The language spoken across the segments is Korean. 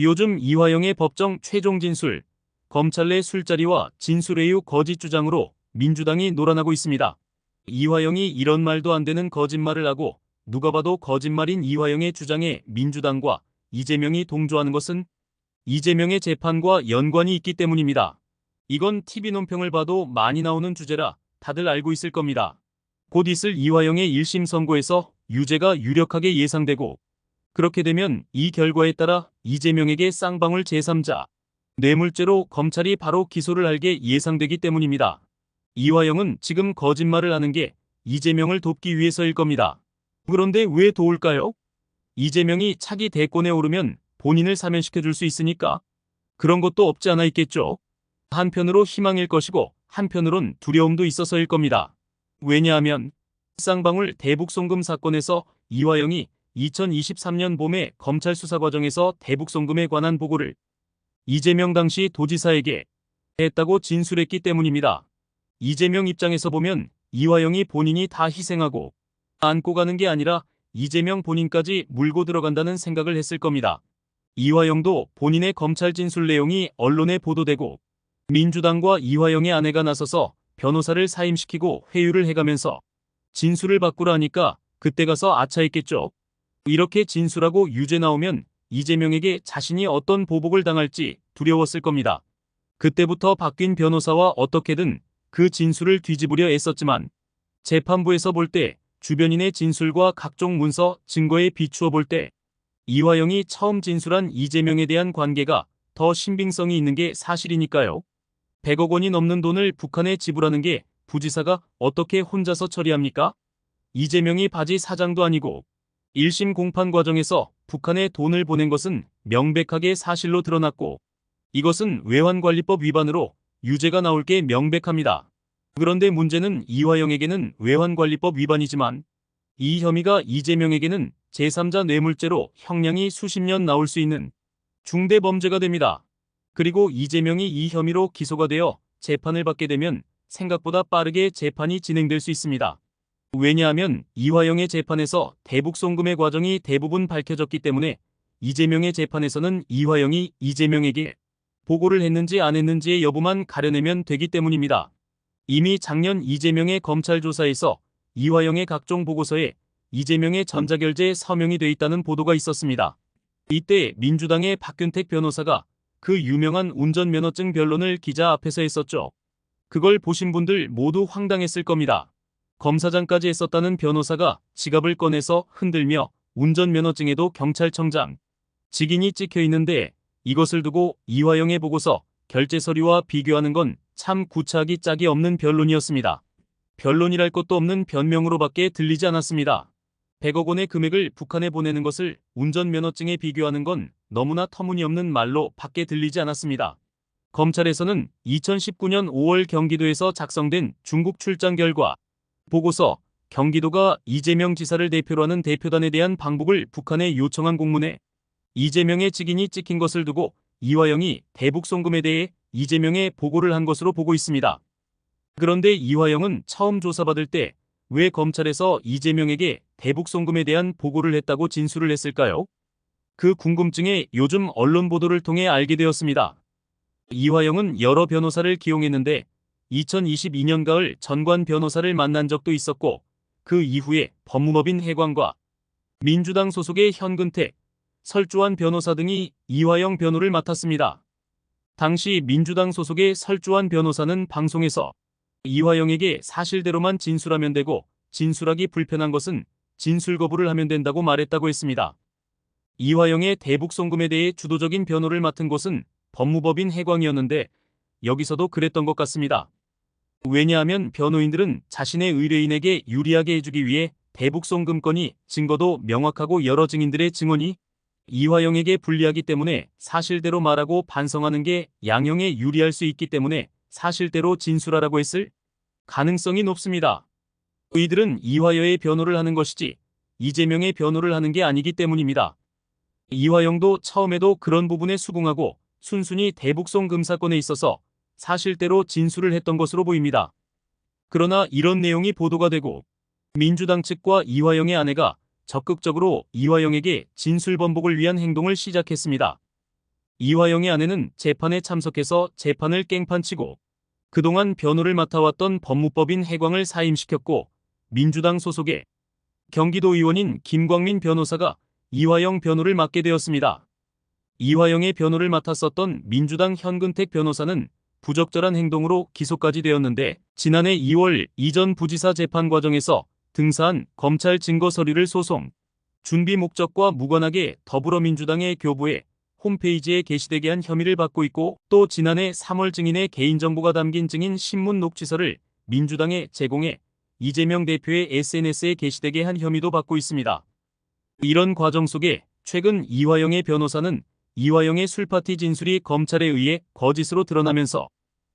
요즘 이화영의 법정 최종 진술, 검찰 내 술자리와 진술 외유 거짓 주장으로 민주당이 놀아나고 있습니다. 이화영이 이런 말도 안 되는 거짓말을 하고 누가 봐도 거짓말인 이화영의 주장에 민주당과 이재명이 동조하는 것은 이재명의 재판과 연관이 있기 때문입니다. 이건 TV 논평을 봐도 많이 나오는 주제라 다들 알고 있을 겁니다. 곧 있을 이화영의 1심 선고에서 유죄가 유력하게 예상되고, 그렇게 되면 이 결과에 따라 이재명에게 쌍방울 제3자 뇌물죄로 검찰이 바로 기소를 할 게 예상되기 때문입니다. 이화영은 지금 거짓말을 하는 게 이재명을 돕기 위해서일 겁니다. 그런데 왜 도울까요? 이재명이 차기 대권에 오르면 본인을 사면시켜줄 수 있으니까. 그런 것도 없지 않아 있겠죠. 한편으로 희망일 것이고 한편으론 두려움도 있어서일 겁니다. 왜냐하면 쌍방울 대북송금 사건에서 이화영이 2023년 봄에 검찰 수사 과정에서 대북송금에 관한 보고를 이재명 당시 도지사에게 했다고 진술했기 때문입니다. 이재명 입장에서 보면 이화영이 본인이 다 희생하고 안고 가는 게 아니라 이재명 본인까지 물고 들어간다는 생각을 했을 겁니다. 이화영도 본인의 검찰 진술 내용이 언론에 보도되고 민주당과 이화영의 아내가 나서서 변호사를 사임시키고 회유를 해가면서 진술을 바꾸라 하니까 그때 가서 아차했겠죠. 이렇게 진술하고 유죄 나오면 이재명에게 자신이 어떤 보복을 당할지 두려웠을 겁니다. 그때부터 바뀐 변호사와 어떻게든 그 진술을 뒤집으려 애썼지만 재판부에서 볼 때 주변인의 진술과 각종 문서, 증거에 비추어 볼 때 이화영이 처음 진술한 이재명에 대한 관계가 더 신빙성이 있는 게 사실이니까요. 100억 원이 넘는 돈을 북한에 지불하는 게 부지사가 어떻게 혼자서 처리합니까? 이재명이 바지 사장도 아니고 1심 공판 과정에서 북한에 돈을 보낸 것은 명백하게 사실로 드러났고 이것은 외환관리법 위반으로 유죄가 나올 게 명백합니다. 그런데 문제는 이화영에게는 외환관리법 위반이지만 이 혐의가 이재명에게는 제3자 뇌물죄로 형량이 수십 년 나올 수 있는 중대범죄가 됩니다. 그리고 이재명이 이 혐의로 기소가 되어 재판을 받게 되면 생각보다 빠르게 재판이 진행될 수 있습니다. 왜냐하면 이화영의 재판에서 대북송금의 과정이 대부분 밝혀졌기 때문에 이재명의 재판에서는 이화영이 이재명에게 보고를 했는지 안 했는지의 여부만 가려내면 되기 때문입니다. 이미 작년 이재명의 검찰 조사에서 이화영의 각종 보고서에 이재명의 전자결제 서명이 돼 있다는 보도가 있었습니다. 이때 민주당의 박균택 변호사가 그 유명한 운전면허증 변론을 기자 앞에서 했었죠. 그걸 보신 분들 모두 황당했을 겁니다. 검사장까지 했었다는 변호사가 지갑을 꺼내서 흔들며 운전면허증에도 경찰청장 직인이 찍혀 있는데 이것을 두고 이화영의 보고서 결제 서류와 비교하는 건 참 구차하기 짝이 없는 변론이었습니다. 변론이랄 것도 없는 변명으로밖에 들리지 않았습니다. 100억 원의 금액을 북한에 보내는 것을 운전면허증에 비교하는 건 너무나 터무니없는 말로 밖에 들리지 않았습니다. 검찰에서는 2019년 5월 경기도에서 작성된 중국 출장 결과 보고서, 경기도가 이재명 지사를 대표로 하는 대표단에 대한 방북을 북한에 요청한 공문에 이재명의 직인이 찍힌 것을 두고 이화영이 대북송금에 대해 이재명에 보고를 한 것으로 보고 있습니다. 그런데 이화영은 처음 조사받을 때 왜 검찰에서 이재명에게 대북송금에 대한 보고를 했다고 진술을 했을까요? 그 궁금증에 요즘 언론 보도를 통해 알게 되었습니다. 이화영은 여러 변호사를 기용했는데 2022년 가을 전관 변호사를 만난 적도 있었고 그 이후에 법무법인 해광과 민주당 소속의 현근택, 설주환 변호사 등이 이화영 변호를 맡았습니다. 당시 민주당 소속의 설주환 변호사는 방송에서 이화영에게 사실대로만 진술하면 되고 진술하기 불편한 것은 진술 거부를 하면 된다고 말했다고 했습니다. 이화영의 대북송금에 대해 주도적인 변호를 맡은 곳은 법무법인 해광이었는데 여기서도 그랬던 것 같습니다. 왜냐하면 변호인들은 자신의 의뢰인에게 유리하게 해주기 위해 대북송금 건이 증거도 명확하고 여러 증인들의 증언이 이화영에게 불리하기 때문에 사실대로 말하고 반성하는 게 양형에 유리할 수 있기 때문에 사실대로 진술하라고 했을 가능성이 높습니다. 이들은 이화여의 변호를 하는 것이지 이재명의 변호를 하는 게 아니기 때문입니다. 이화영도 처음에도 그런 부분에 수긍하고 순순히 대북송금 사건에 있어서 사실대로 진술을 했던 것으로 보입니다. 그러나 이런 내용이 보도가 되고 민주당 측과 이화영의 아내가 적극적으로 이화영에게 진술 번복을 위한 행동을 시작했습니다. 이화영의 아내는 재판에 참석해서 재판을 깽판치고 그동안 변호를 맡아왔던 법무법인 해광을 사임시켰고 민주당 소속의 경기도 의원인 김광민 변호사가 이화영 변호를 맡게 되었습니다. 이화영의 변호를 맡았었던 민주당 현근택 변호사는 부적절한 행동으로 기소까지 되었는데 지난해 2월 이전 부지사 재판 과정에서 등사한 검찰 증거 서류를 소송 준비 목적과 무관하게 더불어민주당의 교부에 홈페이지에 게시되게 한 혐의를 받고 있고 또 지난해 3월 증인의 개인정보가 담긴 증인 신문 녹취서를 민주당에 제공해 이재명 대표의 SNS에 게시되게 한 혐의도 받고 있습니다. 이런 과정 속에 최근 이화영의 변호사는 이화영의 술파티 진술이 검찰에 의해 거짓으로 드러나면서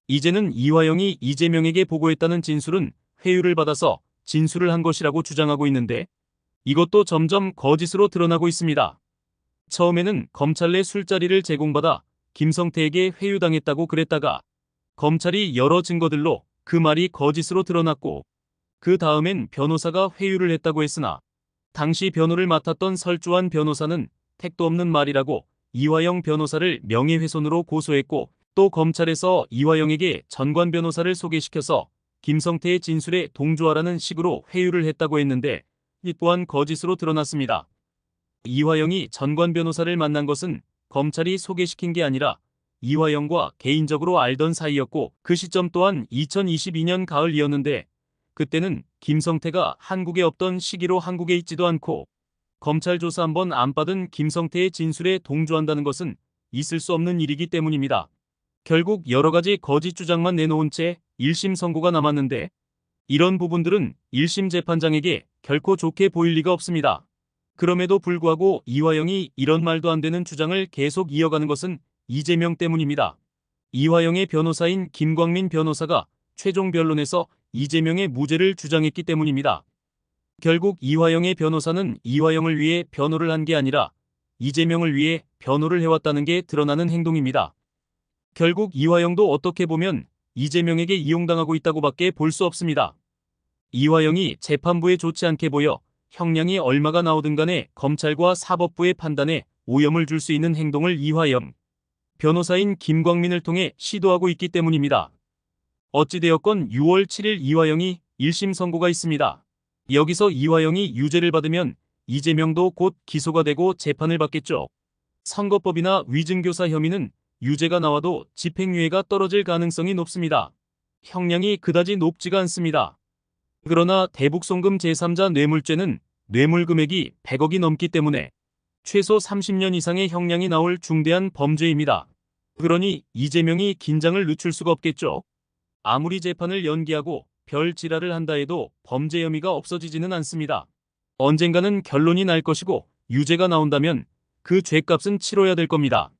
이제는 이화영이 이재명에게 보고했다는 진술은 회유를 받아서 진술을 한 것이라고 주장하고 있는데 이것도 점점 거짓으로 드러나고 있습니다. 처음에는 검찰 내 술자리를 제공받아 김성태에게 회유당했다고 그랬다가 검찰이 여러 증거들로 그 말이 거짓으로 드러났고 그 다음엔 변호사가 회유를 했다고 했으나 당시 변호를 맡았던 설주환 변호사는 택도 없는 말이라고 이화영 변호사를 명예훼손으로 고소했고 또 검찰에서 이화영에게 전관 변호사를 소개시켜서 김성태의 진술에 동조하라는 식으로 회유를 했다고 했는데 이 또한 거짓으로 드러났습니다. 이화영이 전관 변호사를 만난 것은 검찰이 소개시킨 게 아니라 이화영과 개인적으로 알던 사이였고 그 시점 또한 2022년 가을이었는데 그때는 김성태가 한국에 없던 시기로 한국에 있지도 않고 검찰 조사 한 번 안 받은 김성태의 진술에 동조한다는 것은 있을 수 없는 일이기 때문입니다. 결국 여러 가지 거짓 주장만 내놓은 채 1심 선고가 남았는데 이런 부분들은 1심 재판장에게 결코 좋게 보일 리가 없습니다. 그럼에도 불구하고 이화영이 이런 말도 안 되는 주장을 계속 이어가는 것은 이재명 때문입니다. 이화영의 변호사인 김광민 변호사가 최종 변론에서 이재명의 무죄를 주장했기 때문입니다. 결국 이화영의 변호사는 이화영을 위해 변호를 한 게 아니라 이재명을 위해 변호를 해왔다는 게 드러나는 행동입니다. 결국 이화영도 어떻게 보면 이재명에게 이용당하고 있다고밖에 볼 수 없습니다. 이화영이 재판부에 좋지 않게 보여 형량이 얼마가 나오든 간에 검찰과 사법부의 판단에 오염을 줄 수 있는 행동을 이화영 변호사인 김광민을 통해 시도하고 있기 때문입니다. 어찌되었건 6월 7일 이화영이 1심 선고가 있습니다. 여기서 이화영이 유죄를 받으면 이재명도 곧 기소가 되고 재판을 받겠죠. 선거법이나 위증교사 혐의는 유죄가 나와도 집행유예가 떨어질 가능성이 높습니다. 형량이 그다지 높지가 않습니다. 그러나 대북송금 제3자 뇌물죄는 뇌물 금액이 100억이 넘기 때문에 최소 30년 이상의 형량이 나올 중대한 범죄입니다. 그러니 이재명이 긴장을 늦출 수가 없겠죠. 아무리 재판을 연기하고 별 지랄을 한다 해도 범죄 혐의가 없어지지는 않습니다. 언젠가는 결론이 날 것이고 유죄가 나온다면 그 죗값은 치러야 될 겁니다.